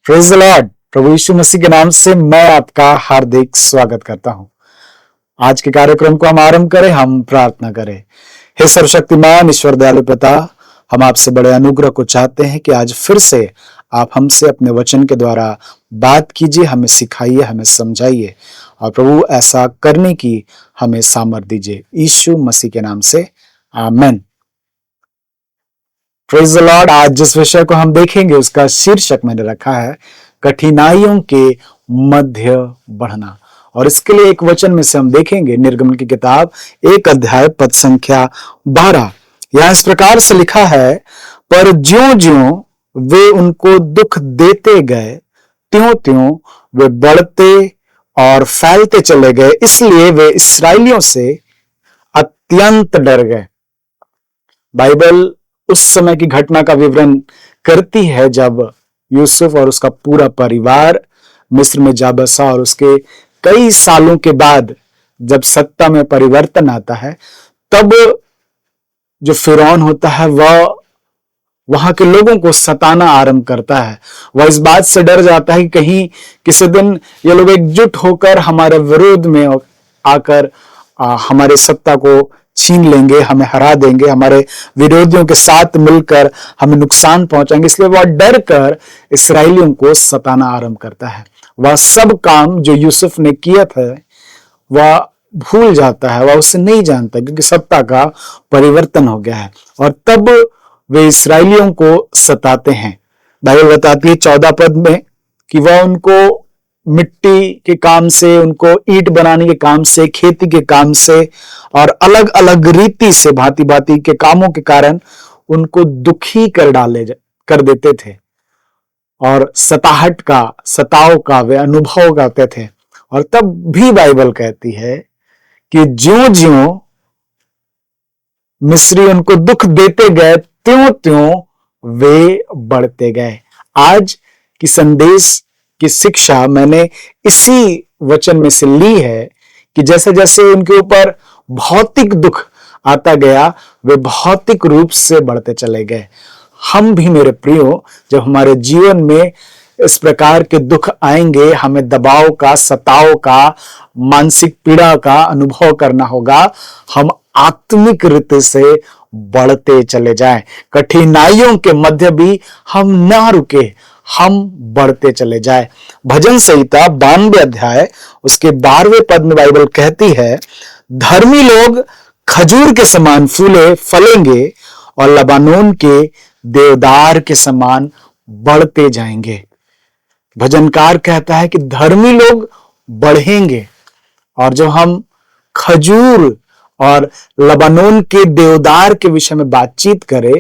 Praise the Lord. प्रभु यीशु मसीह के नाम से मैं आपका हार्दिक स्वागत करता हूं। आज के कार्यक्रम को हम आरंभ करें, हम प्रार्थना करें। हे सर्वशक्तिमान ईश्वर दयालु पिता, हम आपसे बड़े अनुग्रह को चाहते हैं कि आज फिर से आप हमसे अपने वचन के द्वारा बात कीजिए, हमें सिखाइए, हमें समझाइए और प्रभु ऐसा करने की हमें सामर्थ दीजिए। यीशु मसीह के नाम से आमीन। Praise the Lord. आज जिस विषय को हम देखेंगे उसका शीर्षक मैंने रखा है कठिनाइयों के मध्य बढ़ना। और इसके लिए एक वचन में से हम देखेंगे निर्गमन की किताब 1 अध्याय पद संख्या 12। यहां इस प्रकार से लिखा है, पर ज्यों ज्यों वे उनको दुख देते गए त्यों त्यों वे बढ़ते और फैलते चले गए, इसलिए वे इस्राएलियों से अत्यंत डर गए। बाइबल उस समय की घटना का विवरण करती है जब यूसुफ और उसका पूरा परिवार मिस्र में जा बसा और उसके कई सालों के बाद जब सत्ता में परिवर्तन आता है, तब जो फिरौन होता है वह वहां के लोगों को सताना आरंभ करता है। वह इस बात से डर जाता है कि कहीं किसी दिन ये लोग एकजुट होकर हमारे विरोध में आकर हमारे सत्ता को छीन लेंगे, हमें हरा देंगे, हमारे विरोधियों के साथ मिलकर हमें नुकसान पहुंचाएंगे। इसलिए वह डर कर इस्राएलियों को सताना आरंभ करता है। वह सब काम जो यूसुफ ने किया था वह भूल जाता है, वह उसे नहीं जानता क्योंकि सत्ता का परिवर्तन हो गया है। और तब वे इस्राएलियों को सताते हैं। बाइबल बताती है 14 पद में कि वह उनको मिट्टी के काम से, उनको ईंट बनाने के काम से, खेती के काम से और अलग अलग रीति से भांति भांति के कामों के कारण उनको दुखी कर देते थे और सताव का वे अनुभव करते थे। और तब भी बाइबल कहती है कि ज्यों ज्यों मिस्री उनको दुख देते गए त्यों त्यों वे बढ़ते गए। आज की संदेश की शिक्षा मैंने इसी वचन में से ली है कि जैसे जैसे उनके ऊपर भौतिक दुख आता गया वे भौतिक रूप से बढ़ते चले गए। हम भी मेरे प्रियो, जब हमारे जीवन में इस प्रकार के दुख आएंगे, हमें दबाव का, सताव का, मानसिक पीड़ा का अनुभव करना होगा। हम आत्मिक रीति से बढ़ते चले जाएं। कठिनाइयों के मध्य भी हम ना रुके, हम बढ़ते चले जाए। भजन संहिता 92 अध्याय उसके 12वें पद में बाइबल कहती है, धर्मी लोग खजूर के समान फूले फलेंगे और लबानोन के देवदार के समान बढ़ते जाएंगे। भजनकार कहता है कि धर्मी लोग बढ़ेंगे और जब हम खजूर और लबानोन के देवदार के विषय में बातचीत करें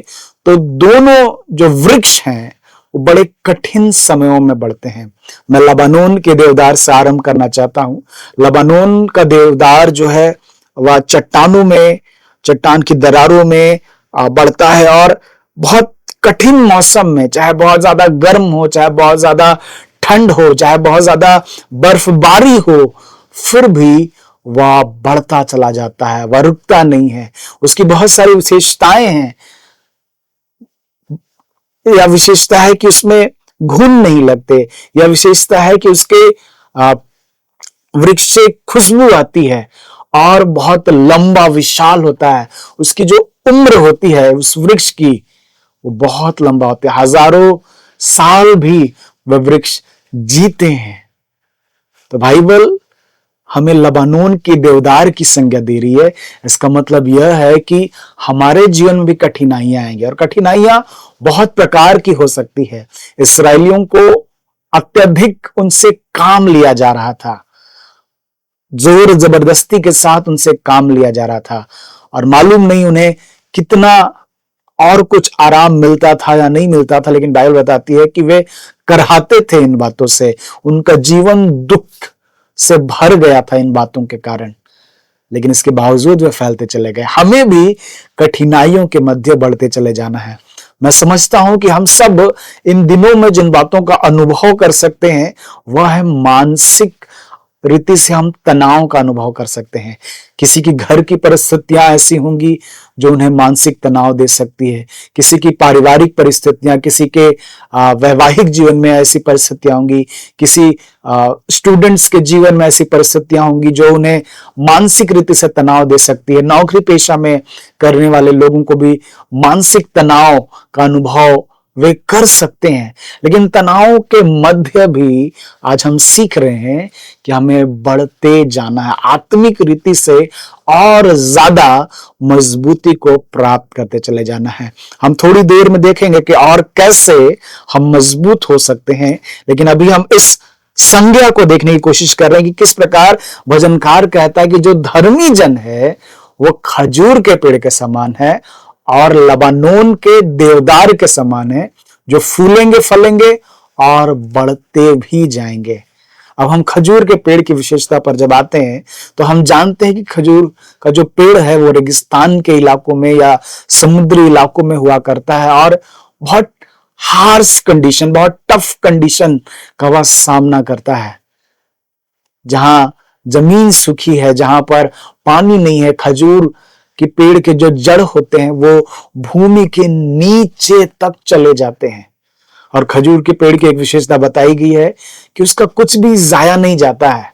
तो दोनों जो वृक्ष हैं वो बड़े कठिन समयों में बढ़ते हैं। मैं लबानोन के देवदार से आरंभ करना चाहता हूं। लबानोन का देवदार जो है वह चट्टानों में, चट्टान की दरारों में बढ़ता है और बहुत कठिन मौसम में, चाहे बहुत ज्यादा गर्म हो, चाहे बहुत ज्यादा ठंड हो, चाहे बहुत ज्यादा बर्फबारी हो, फिर भी वह बढ़ता चला जाता है, वह रुकता नहीं है। उसकी बहुत सारी विशेषताएं हैं। यह विशेषता है कि उसमें घुन नहीं लगते, यह विशेषता है कि उसके वृक्ष से खुशबू आती है और बहुत लंबा विशाल होता है। उसकी जो उम्र होती है उस वृक्ष की वो बहुत लंबा होता है, हजारों साल भी वह वृक्ष जीते हैं। तो बाइबल हमें लबानोन के देवदार की संज्ञा दे रही है। इसका मतलब यह है कि हमारे जीवन में भी कठिनाइयां आएंगी और कठिनाइयां बहुत प्रकार की हो सकती है। इस्राएलियों को अत्यधिक उनसे काम लिया जा रहा था, जोर जबरदस्ती के साथ उनसे काम लिया जा रहा था और मालूम नहीं उन्हें कितना और कुछ आराम मिलता था या नहीं मिलता था, लेकिन बाइबल बताती है कि वे करहाते थे इन बातों से। उनका जीवन दुख से भर गया था इन बातों के कारण, लेकिन इसके बावजूद वे फैलते चले गए। हमें भी कठिनाइयों के मध्य बढ़ते चले जाना है। मैं समझता हूं कि हम सब इन दिनों में जिन बातों का अनुभव कर सकते हैं वह है मानसिक रीति से हम तनाव का अनुभव कर सकते हैं। किसी की घर की परिस्थितियां ऐसी होंगी जो उन्हें मानसिक तनाव दे सकती है। किसी की पारिवारिक परिस्थितियां, किसी के वैवाहिक जीवन में ऐसी परिस्थितियां होंगी, किसी स्टूडेंट्स के जीवन में ऐसी परिस्थितियां होंगी जो उन्हें मानसिक रीति से तनाव दे सकती है। नौकरी पेशा में करने वाले लोगों को भी मानसिक तनाव का अनुभव वे कर सकते हैं। लेकिन तनाव के मध्य भी आज हम सीख रहे हैं कि हमें बढ़ते जाना है, आत्मिक रीति से और ज्यादा मजबूती को प्राप्त करते चले जाना है। हम थोड़ी देर में देखेंगे कि और कैसे हम मजबूत हो सकते हैं, लेकिन अभी हम इस संज्ञा को देखने की कोशिश कर रहे हैं कि किस प्रकार भजनकार कहता है कि जो धर्मी जन है वो खजूर के पेड़ के समान है और लबानोन के देवदार के समान है, जो फूलेंगे फलेंगे और बढ़ते भी जाएंगे। अब हम खजूर के पेड़ की विशेषता पर जब आते हैं तो हम जानते हैं कि खजूर का जो पेड़ है वो रेगिस्तान के इलाकों में या समुद्री इलाकों में हुआ करता है और बहुत हार्श कंडीशन, बहुत टफ कंडीशन का वह सामना करता है। जहां जमीन सूखी है, जहां पर पानी नहीं है, खजूर कि पेड़ के जो जड़ होते हैं वो भूमि के नीचे तक चले जाते हैं। और खजूर के पेड़ की एक विशेषता बताई गई है कि उसका कुछ भी जाया नहीं जाता है।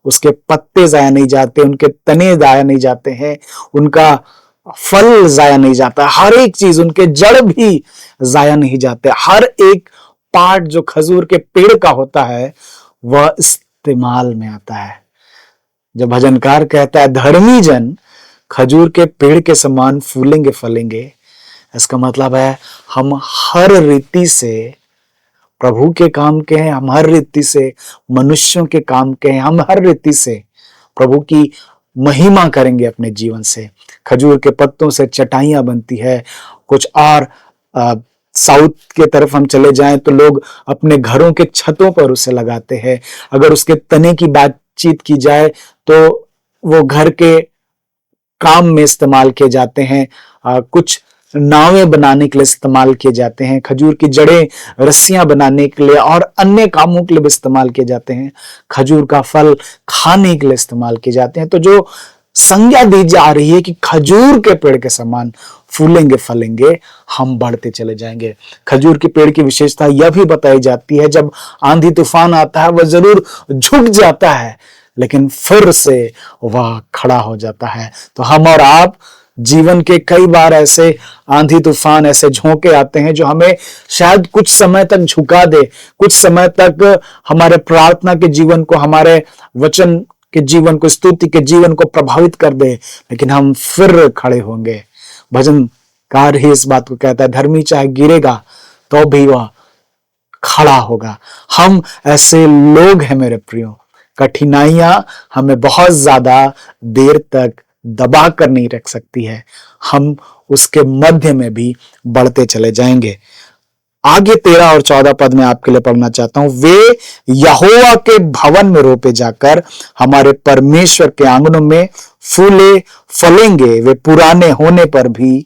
उसके पत्ते जाया नहीं जाते, उनके तने जाया नहीं जाते हैं, उनका फल जाया नहीं जाता, हर एक चीज, उनके जड़ भी जाया नहीं जाते। हर एक पार्ट जो खजूर के पेड़ का होता है वह इस्तेमाल में आता है। जब भजनकार कहता है धर्मी जन खजूर के पेड़ के समान फूलेंगे फलेंगे, इसका मतलब है हम हर रीति से प्रभु के काम के हैं, हम हर रीति से मनुष्यों के काम के हैं, हम हर रीति से प्रभु की महिमा करेंगे अपने जीवन से। खजूर के पत्तों से चटाइयां बनती है। कुछ और साउथ के तरफ हम चले जाएं तो लोग अपने घरों के छतों पर उसे लगाते हैं। अगर उसके तने की बातचीत की जाए तो वो घर के काम में इस्तेमाल किए जाते हैं, कुछ नावें बनाने के लिए इस्तेमाल किए जाते हैं। खजूर की जड़ें रस्सियां बनाने के लिए और अन्य कामों के लिए भी इस्तेमाल किए जाते हैं। खजूर का फल खाने के लिए इस्तेमाल किए जाते हैं। तो जो संज्ञा दी जा रही है कि खजूर के पेड़ के समान फूलेंगे फलेंगे, हम बढ़ते चले जाएंगे। खजूर के पेड़ की विशेषता यह भी बताई जाती है जब आंधी तूफान आता है वह जरूर झुक जाता है लेकिन फिर से वह खड़ा हो जाता है। तो हम और आप जीवन के कई बार ऐसे आंधी तूफान, ऐसे झोंके आते हैं जो हमें शायद कुछ समय तक झुका दे, कुछ समय तक हमारे प्रार्थना के जीवन को, हमारे वचन के जीवन को, स्तुति के जीवन को प्रभावित कर दे, लेकिन हम फिर खड़े होंगे। भजनकार ही इस बात को कहता है, धर्मी चाहे गिरेगा तो भी वह खड़ा होगा। हम ऐसे लोग हैं मेरे प्रियो। कठिनाइयां हमें बहुत ज्यादा देर तक दबा कर नहीं रख सकती है, हम उसके मध्य में भी बढ़ते चले जाएंगे। आगे 13 और 14 पद में आपके लिए पढ़ना चाहता हूं। वे यहोवा के भवन में रोपे जाकर हमारे परमेश्वर के आंगनों में फूले फलेंगे। वे पुराने होने पर भी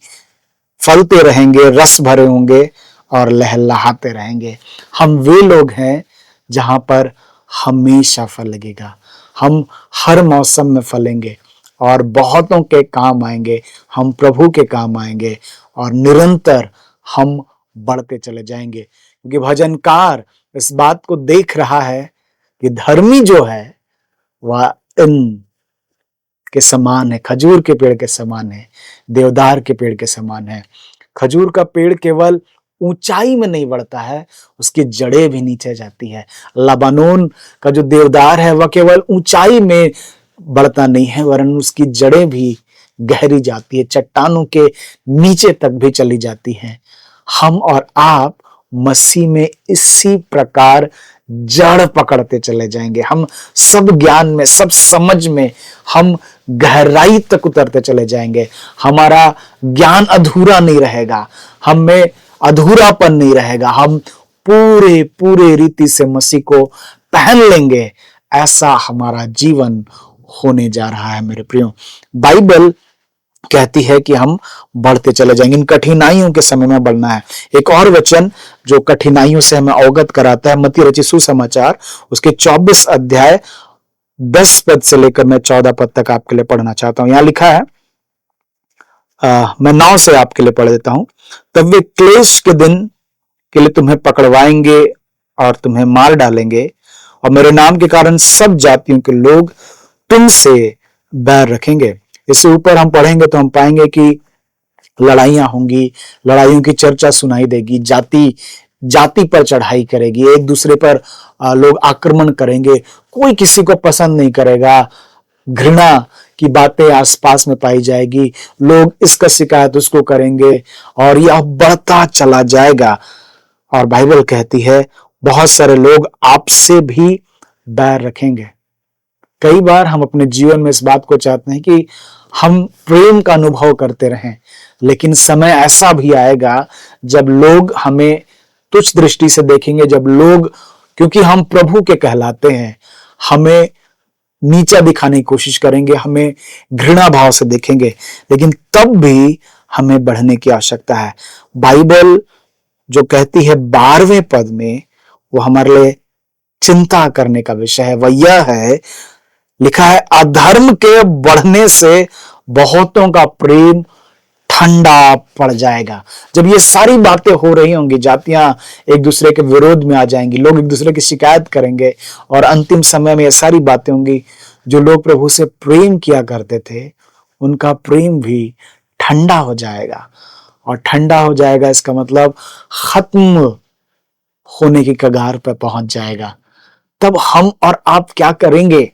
फलते रहेंगे, रस भरे होंगे और लहलहाते रहेंगे। हम वे लोग हैं जहां पर हमेशा फल लगेगा। हम हर मौसम में फलेंगे और बहुतों के काम आएंगे, हम प्रभु के काम आएंगे और निरंतर हम बढ़ते चले जाएंगे। क्योंकि भजनकार इस बात को देख रहा है कि धर्मी जो है वह इन के समान है, खजूर के पेड़ के समान है, देवदार के पेड़ के समान है। खजूर का पेड़ केवल ऊंचाई में नहीं बढ़ता है, उसकी जड़ें भी नीचे जाती है। लबानोन का जो देवदार है वह केवल ऊंचाई में बढ़ता नहीं है, वरन उसकी जड़ें भी गहरी जाती है, चट्टानों के नीचे तक भी चली जाती हैं। हम और आप मसीह में इसी प्रकार जड़ पकड़ते चले जाएंगे। हम सब ज्ञान में, सब समझ में हम गहराई तक उतरते चले जाएंगे। हमारा ज्ञान अधूरा नहीं रहेगा, हम में अधूरापन नहीं रहेगा। हम पूरे पूरे रीति से मसीह को पहन लेंगे। ऐसा हमारा जीवन होने जा रहा है मेरे प्रियो। बाइबल कहती है कि हम बढ़ते चले जाएंगे। इन कठिनाइयों के समय में बढ़ना है। एक और वचन जो कठिनाइयों से हमें अवगत कराता है, मत्ती रचित सुसमाचार उसके 24 अध्याय 10 पद से लेकर मैं 14 पद तक आपके लिए पढ़ना चाहता हूं। यहां लिखा है, मैं 9 से आपके लिए पढ़ देता हूं। तब वे क्लेश के दिन के लिए तुम्हें पकड़वाएंगे और तुम्हें मार डालेंगे, और मेरे नाम के कारण सब जातियों के लोग तुमसे बैर रखेंगे। इससे ऊपर हम पढ़ेंगे तो हम पाएंगे कि लड़ाइयां होंगी, लड़ाइयों की चर्चा सुनाई देगी, जाति जाति पर चढ़ाई करेगी, एक दूसरे पर लोग आक्रमण करेंगे, कोई किसी को पसंद नहीं करेगा, घृणा की बातें आसपास में पाई जाएगी, लोग इसका शिकायत उसको करेंगे और यह बढ़ता चला जाएगा। और बाइबल कहती है बहुत सारे लोग आपसे भी बैर रखेंगे। कई बार हम अपने जीवन में इस बात को चाहते हैं कि हम प्रेम का अनुभव करते रहें, लेकिन समय ऐसा भी आएगा जब लोग हमें तुच्छ दृष्टि से देखेंगे, जब लोग, क्योंकि हम प्रभु के कहलाते हैं, हमें नीचा दिखाने की कोशिश करेंगे, हमें घृणा भाव से देखेंगे, लेकिन तब भी हमें बढ़ने की आवश्यकता है। बाइबल जो कहती है 12वें पद में, वो हमारे लिए चिंता करने का विषय है। वह यह है, लिखा है, अधर्म के बढ़ने से बहुतों का प्रेम ठंडा पड़ जाएगा। जब ये सारी बातें हो रही होंगी, जातियां एक दूसरे के विरोध में आ जाएंगी, लोग एक दूसरे की शिकायत करेंगे, और अंतिम समय में ये सारी बातें होंगी, जो लोग प्रभु से प्रेम किया करते थे उनका प्रेम भी ठंडा हो जाएगा। और ठंडा हो जाएगा इसका मतलब खत्म होने की कगार पर पहुंच जाएगा। तब हम और आप क्या करेंगे?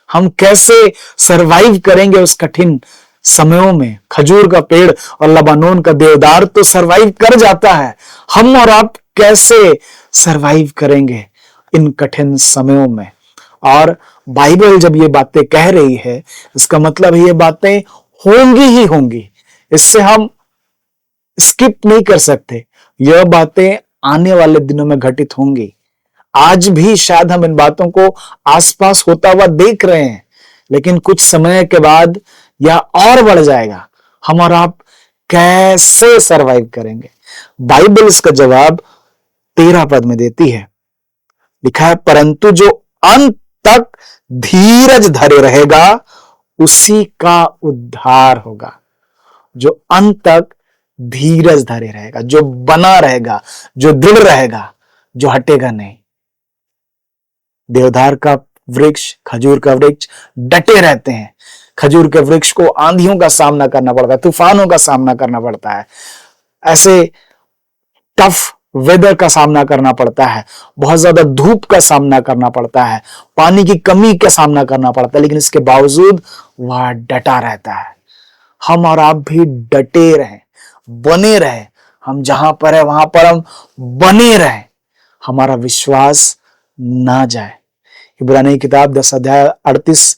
हम कैसे सरवाइव करेंगे उस कठिन समयों में? खजूर का पेड़ और लबानोन का देवदार तो सरवाइव कर जाता है, हम और आप कैसे सरवाइव करेंगे इन कठिन समयों में? और बाइबल जब ये बातें कह रही है, इसका मतलब ये बातें होंगी ही होंगी, इससे हम स्किप नहीं कर सकते। यह बातें आने वाले दिनों में घटित होंगी। आज भी शायद हम इन बातों को आसपास होता हुआ देख रहे हैं, लेकिन कुछ समय के बाद यह और बढ़ जाएगा। हम और आप कैसे सरवाइव करेंगे? बाइबल इसका जवाब 13 पद में देती है। लिखा है, परंतु जो अंत तक धीरज धरे रहेगा उसी का उद्धार होगा। जो अंत तक धीरज धरे रहेगा, जो बना रहेगा, जो दृढ़ रहेगा, जो हटेगा नहीं। देवदार का वृक्ष, खजूर का वृक्ष डटे रहते हैं। खजूर के वृक्ष को आंधियों का सामना करना पड़ता है, तूफानों का सामना करना पड़ता है, ऐसे टफ वेदर का सामना करना पड़ता है, बहुत ज्यादा धूप का सामना करना पड़ता है, पानी की कमी का सामना करना पड़ता है, लेकिन इसके बावजूद वह डटा रहता है। हम और आप भी डटे रहें, बने रहें। हम जहां पर है वहां पर हम बने रहें, हमारा विश्वास ना जाए। इब्रानी की किताब 10 अध्याय 38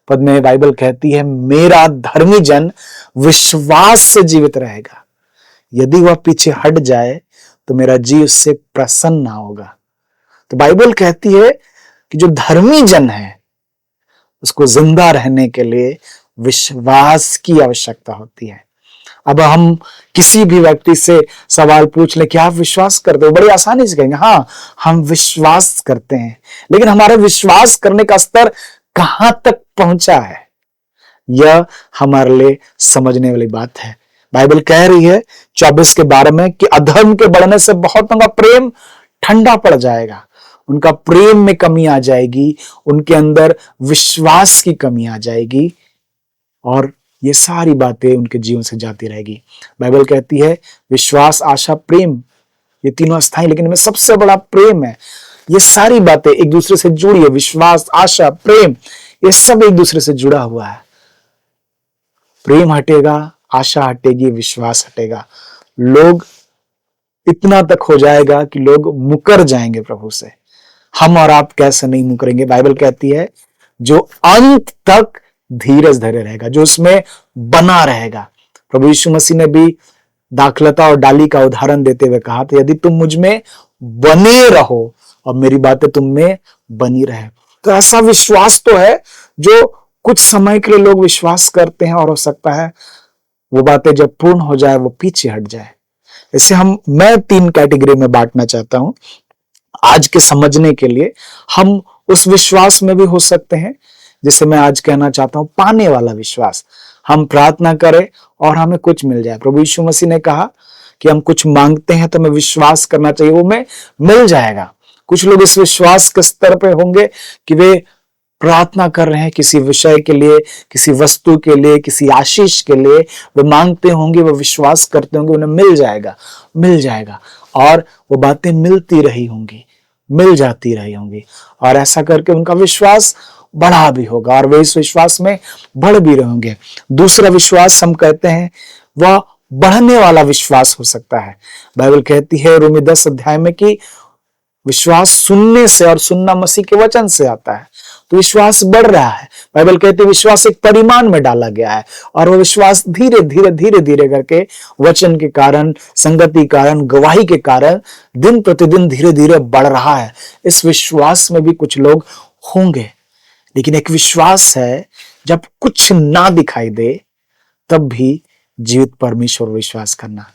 पद में बाइबल कहती है, मेरा धर्मी जन विश्वास से जीवित रहेगा, यदि वह पीछे हट जाए तो मेरा जी उससे प्रसन्न ना होगा। तो बाइबल कहती है कि जो धर्मी जन है उसको जिंदा रहने के लिए विश्वास की आवश्यकता होती है। अब हम किसी भी व्यक्ति से सवाल पूछ ले कि आप विश्वास करते हो, बड़ी आसानी से कहेंगे हाँ हम विश्वास करते हैं, लेकिन हमारे विश्वास करने का स्तर कहां तक पहुंचा है, यह हमारे लिए समझने वाली बात है। बाइबल कह रही है 24:12 में कि अधर्म के बढ़ने से बहुतों का प्रेम ठंडा पड़ जाएगा, उनका प्रेम में कमी आ जाएगी, उनके अंदर विश्वास की कमी आ जाएगी, और ये सारी बातें उनके जीवन से जाती रहेगी। बाइबल कहती है विश्वास, आशा, प्रेम, ये तीनों अस्थायी, लेकिन इनमें सबसे बड़ा प्रेम है। ये सारी बातें एक दूसरे से जुड़ी है, विश्वास, आशा, प्रेम, ये सब एक दूसरे से जुड़ा हुआ है। प्रेम हटेगा, आशा हटेगी, विश्वास हटेगा, लोग इतना तक हो जाएगा कि लोग मुकर जाएंगे प्रभु से। हम और आप कैसे नहीं मुकरेंगे? बाइबल कहती है जो अंत तक धीरज धरे रहेगा, जो उसमें बना रहेगा। प्रभु यीशु मसीह ने भी दाखलता और डाली का उदाहरण देते हुए कहा था, यदि तुम मुझ में बने रहो और मेरी बातें तुम में बनी रहे। तो ऐसा विश्वास तो है जो कुछ समय के लिए लोग विश्वास करते हैं, और हो सकता है वो बातें जब पूर्ण हो जाए वो पीछे हट जाए। इसे मैं 3 कैटेगरी में बांटना चाहता हूं आज के समझने के लिए। हम उस विश्वास में भी हो सकते हैं जिसे मैं आज कहना चाहता हूं पाने वाला विश्वास। हम प्रार्थना करें और हमें कुछ मिल जाए। प्रभु यीशु मसीह ने कहा कि हम कुछ मांगते हैं तो हमें विश्वास करना चाहिए वो हमें मिल जाएगा। कुछ लोग इस विश्वास के स्तर पे होंगे कि वे प्रार्थना कर रहे हैं किसी विषय के लिए, किसी वस्तु के लिए, किसी आशीष के लिए, वे मांगते होंगे, वे विश्वास करते होंगे उन्हें मिल जाएगा, मिल जाएगा, और वो बातें मिलती रही होंगी, मिल जाती रही होंगी, और ऐसा करके उनका विश्वास बढ़ा भी होगा और वे इस विश्वास में बढ़ भी रहेंगे। दूसरा विश्वास हम कहते हैं वह बढ़ने वाला विश्वास हो सकता है। बाइबल कहती है रोमी 10 अध्याय में कि विश्वास सुनने से और सुनना मसीह के वचन से आता है। तो विश्वास बढ़ रहा है। बाइबल कहती है विश्वास एक परिमाण में डाला गया है और वो विश्वास धीरे धीरे धीरे धीरे करके वचन के कारण, संगति कारण, गवाही के कारण दिन प्रतिदिन धीरे धीरे बढ़ रहा है। इस विश्वास में भी कुछ लोग होंगे, लेकिन एक विश्वास है जब कुछ ना दिखाई दे तब भी जीवित परमेश्वर विश्वास करना।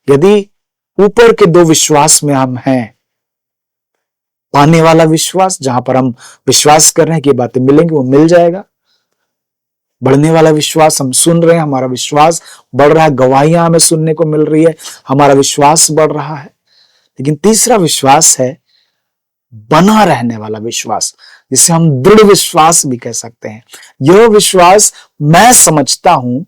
यदि ऊपर के दो विश्वास में हम हैं, पाने वाला विश्वास जहां पर हम विश्वास कर रहे हैं कि ये बातें मिलेंगी, वो मिल जाएगा। बढ़ने वाला विश्वास, हम सुन रहे हैं, हमारा विश्वास बढ़ रहा है, गवाहियां हमें सुनने को मिल रही है, हमारा विश्वास बढ़ रहा है। लेकिन तीसरा विश्वास है बना रहने वाला विश्वास, जिसे हम दृढ़ विश्वास भी कह सकते हैं। यह विश्वास मैं समझता हूं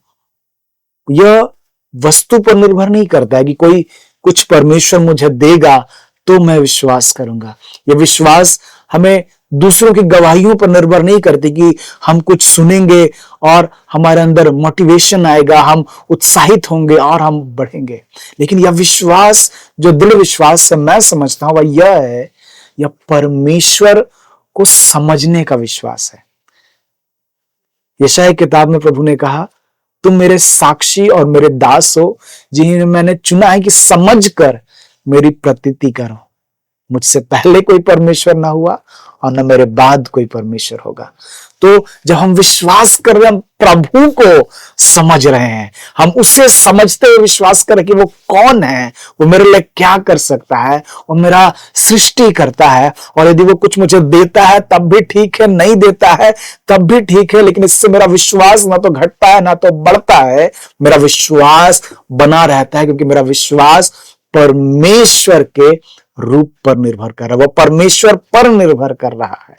यह वस्तु पर निर्भर नहीं करता है कि कोई कुछ परमेश्वर मुझे देगा तो मैं विश्वास करूंगा। यह विश्वास हमें दूसरों की गवाहियों पर निर्भर नहीं करती कि हम कुछ सुनेंगे और हमारे अंदर मोटिवेशन आएगा, हम उत्साहित होंगे और हम बढ़ेंगे। लेकिन यह विश्वास जो दृढ़ विश्वास से मैं समझता हूं वह यह है, यह परमेश्वर को समझने का विश्वास है। यशायाह किताब में प्रभु ने कहा, तुम मेरे साक्षी और मेरे दास हो जिन्हें मैंने चुना है कि समझकर मेरी प्रतीति करो। मुझसे पहले कोई परमेश्वर ना हुआ और न मेरे बाद कोई परमेश्वर होगा। तो जब हम विश्वास कर रहे हैं, हम प्रभु को समझ रहे हैं, हम उसे समझते हुए विश्वास कर रहे हैं कि वो कौन है, वो मेरे लिए क्या कर सकता है, वो मेरा सृष्टि करता है, और यदि वो कुछ मुझे देता है तब भी ठीक है, नहीं देता है तब भी ठीक है, लेकिन इससे मेरा विश्वास ना तो घटता है ना तो बढ़ता है, मेरा विश्वास बना रहता है, क्योंकि मेरा विश्वास परमेश्वर के रूप पर निर्भर कर रहा है, वो परमेश्वर पर निर्भर कर रहा है।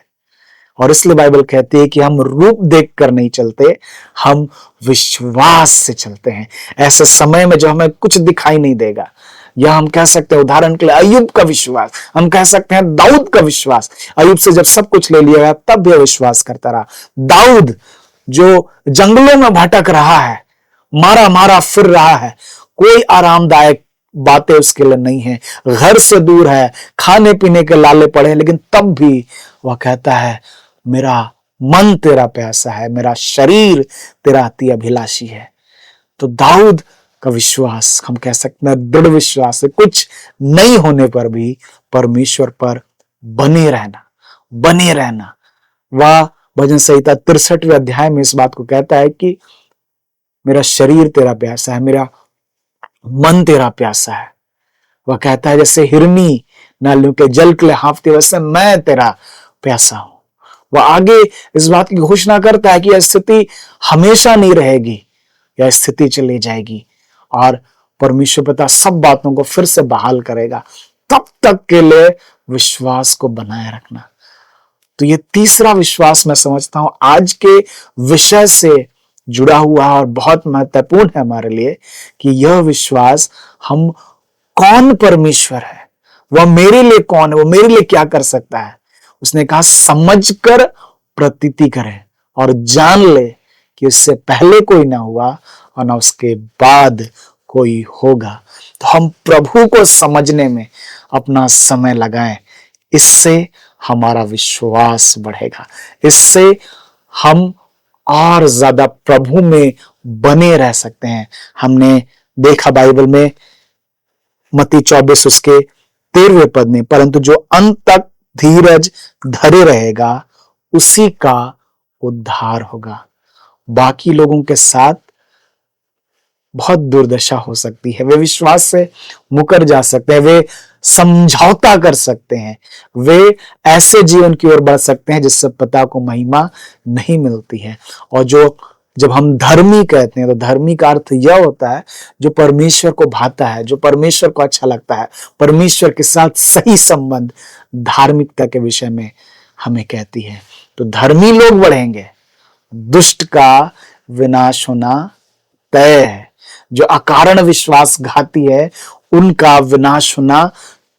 और इसलिए बाइबल कहती है कि हम रूप देखकर नहीं चलते, हम विश्वास से चलते हैं। ऐसे समय में जो हमें कुछ दिखाई नहीं देगा, या हम कह सकते हैं उदाहरण के लिए अय्यूब का विश्वास, हम कह सकते हैं दाऊद का विश्वास। अय्यूब से जब सब कुछ ले लिया गया तब भी विश्वास करता रहा। दाऊद जो जंगलों में भटक रहा है, मारा मारा फिर रहा है, कोई आरामदायक बातें उसके लिए नहीं है, घर से दूर है, खाने पीने के लाले पड़े, लेकिन तब भी वह कहता है मेरा मन तेरा प्यासा है, मेरा शरीर तेरा अति अभिलाषी है। तो दाऊद का विश्वास हम कह सकते हैं दृढ़ विश्वास है, कुछ नहीं होने पर भी परमेश्वर पर बने रहना, बने रहना। वह भजन संहिता 63वें अध्याय में इस बात को कहता है कि मेरा शरीर तेरा प्यासा है, मेरा मन तेरा प्यासा है। वह कहता है जैसे हिरनी नालियों के जल के लिए हाँफती, वैसे मैं तेरा प्यासा हूं। वह आगे इस बात की घोषणा करता है कि यह स्थिति हमेशा नहीं रहेगी, यह स्थिति चली जाएगी और परमेश्वर पिता सब बातों को फिर से बहाल करेगा। तब तक के लिए विश्वास को बनाए रखना। तो ये तीसरा विश्वास मैं समझता हूं आज के विषय से जुड़ा हुआ और बहुत महत्वपूर्ण है हमारे लिए, कि यह विश्वास हम कौन परमेश्वर है, वह मेरे लिए कौन है, वो मेरे लिए क्या कर सकता है। उसने कहा समझकर प्रतीति करें और जान ले कि उससे पहले कोई ना हुआ और ना उसके बाद कोई होगा। तो हम प्रभु को समझने में अपना समय लगाएं, इससे हमारा विश्वास बढ़ेगा, इससे हम और ज्यादा प्रभु में बने रह सकते हैं। हमने देखा बाइबल में मत्ती 24 उसके 13वें पद में, परंतु जो अंत तक धीरज धरे रहेगा उसी का उद्धार होगा। बाकी लोगों के साथ बहुत दुर्दशा हो सकती है। वे विश्वास से मुकर जा सकते हैं, वे समझौता कर सकते हैं, वे ऐसे जीवन की ओर बढ़ सकते हैं जिससे पिता को महिमा नहीं मिलती है। और जब हम धर्मी कहते हैं तो धर्मी का अर्थ यह होता है जो परमेश्वर को भाता है, जो परमेश्वर को अच्छा लगता है, परमेश्वर के साथ सही संबंध धार्मिकता के विषय में हमें कहती है। तो धर्मी लोग बढ़ेंगे, दुष्ट का विनाश होना तय है। जो अकारण विश्वासघाती है उनका विनाश होना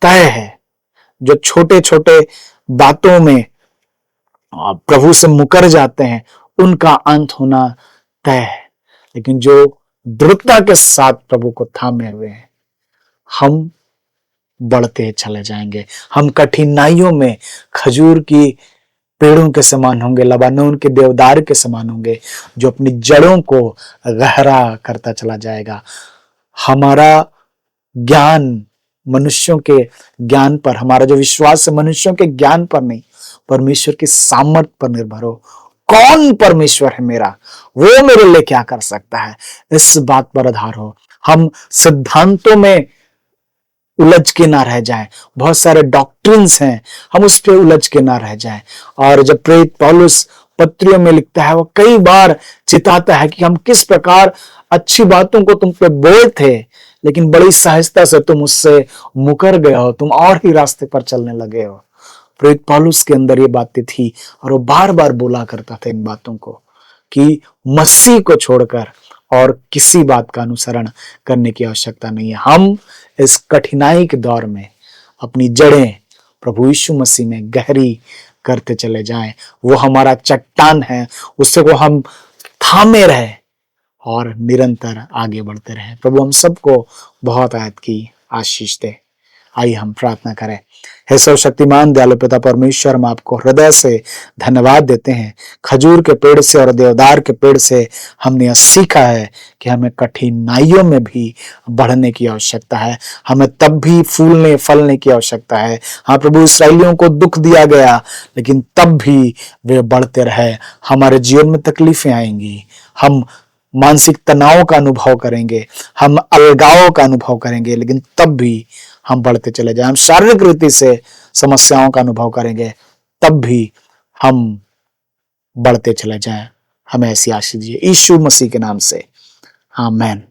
तय है। जो छोटे छोटे बातों में प्रभु से मुकर जाते हैं उनका अंत होना तय है। लेकिन जो दृढ़ता के साथ प्रभु को थामे हुए हैं, हम बढ़ते चले जाएंगे। हम कठिनाइयों में खजूर की पेड़ों के समान होंगे, लबानोन के देवदार के समान होंगे, जो अपनी जड़ों को गहरा करता चला जाएगा। हमारा ज्ञान मनुष्यों के ज्ञान पर, हमारा जो विश्वास है मनुष्यों के ज्ञान पर नहीं, परमेश्वर की सामर्थ्य पर निर्भर हो। कौन परमेश्वर है मेरा, वो मेरे लिए क्या कर सकता है, इस बात पर आधार हो। हम सिद्धांतों में उलझ के ना रह जाएं। बहुत सारे डॉक्ट्रिन्स हैं, हम उस पे उलझ के ना रह जाएं। और जब प्रेरित पौलुस पत्रियों में लिखता है, वो कई बार चिताता है कि हम किस प्रकार अच्छी बातों को तुम पे बोल थे, लेकिन बड़ी सहजता से तुम उससे मुकर गए हो, तुम और ही रास्ते पर चलने लगे हो। प्रेरित पौलुस के अंदर ये बातें थी और वो बार बार बोला करता था इन बातों को, कि मसीह को छोड़कर और किसी बात का अनुसरण करने की आवश्यकता नहीं है। हम इस कठिनाई के दौर में अपनी जड़ें प्रभु यीशु मसीह में गहरी करते चले जाएं। वो हमारा चट्टान है, उससे को हम थामे रहे और निरंतर आगे बढ़ते रहें। प्रभु हम सबको बहुत आयत की आशीष दे। आइए हम प्रार्थना करें। हे सर्वशक्तिमान दयालु पिता परमेश्वर, हम आपको हृदय से धन्यवाद देते हैं। खजूर के पेड़ से और देवदार के पेड़ से हमने यह सीखा है कि हमें कठिनाइयों में भी बढ़ने की आवश्यकता है, हमें तब भी फूलने फलने की आवश्यकता है। हाँ प्रभु, इस्राएलियों को दुख दिया गया लेकिन तब भी वे बढ़ते रहे। हमारे जीवन में तकलीफें आएंगी, हम मानसिक तनाव का अनुभव करेंगे, हम अलगाव का अनुभव करेंगे, लेकिन तब भी हम बढ़ते चले जाएं। हम शारीरिक रीति से समस्याओं का अनुभव करेंगे, तब भी हम बढ़ते चले जाएं। हमें ऐसी आशीष दीजिए यीशु मसीह के नाम से, आमीन।